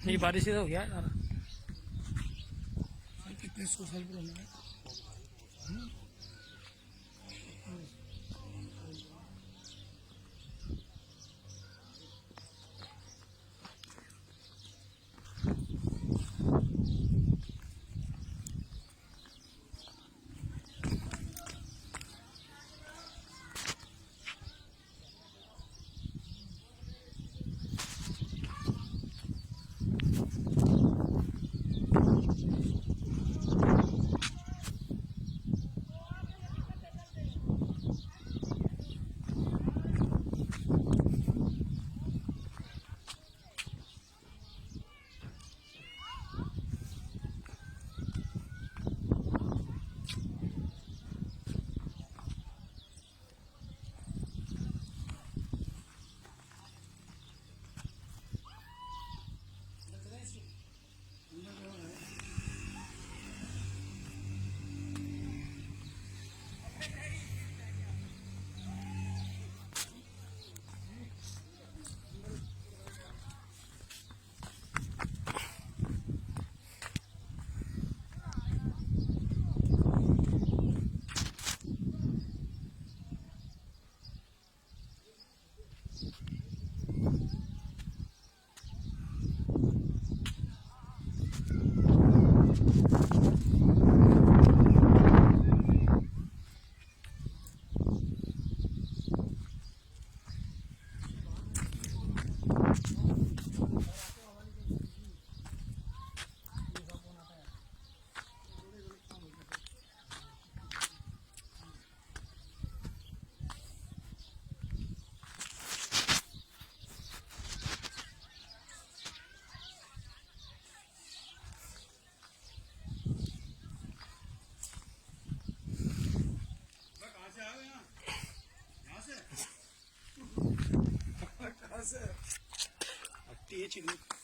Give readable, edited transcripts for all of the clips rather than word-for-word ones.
ये बारिश हो गया यार। कितने 100 साल पुराना है।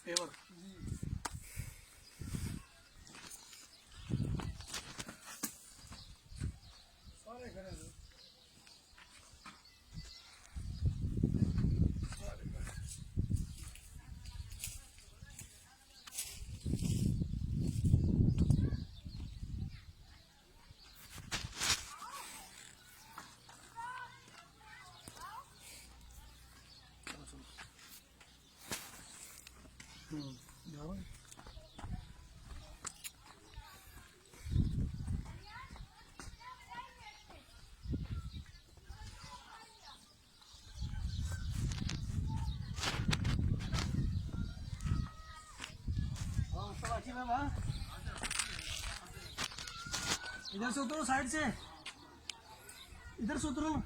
पेवर सारे घर हैं। जाओ इधर से उतरो, साइड से इधर से उतरो।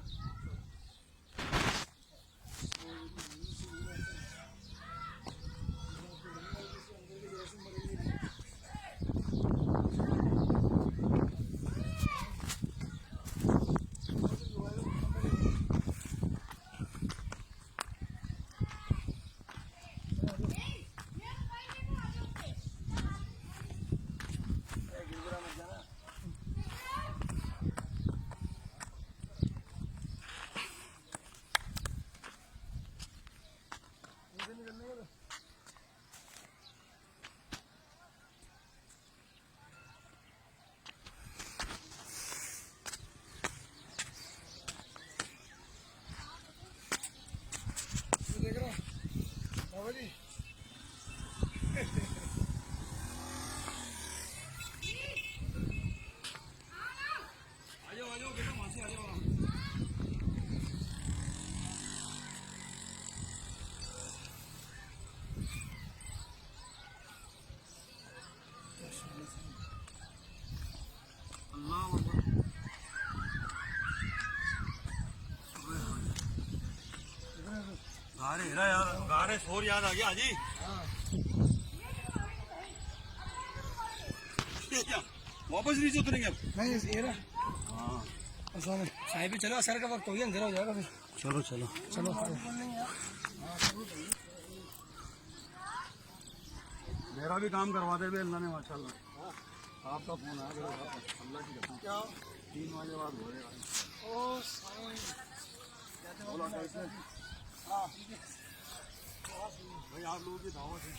गारे हेरा यार, गारे शोर याद आ गया हाजी। ये क्या वापस नीचे उतरेंगे अब? नहीं ये रहा हाँ साहिब चलो असर का वक्त हो गया अंधेरा हो जाएगा फिर चलो चलो चलो मेरा भी काम करवा दे बे अल्लाह ने माशाल्लाह। आपका फोन आया मेरे पास, अल्लाह की कसम क्या 3 बजे बाद हो जाएगा। बोला कैसे भाई आप लोगों की दावत है।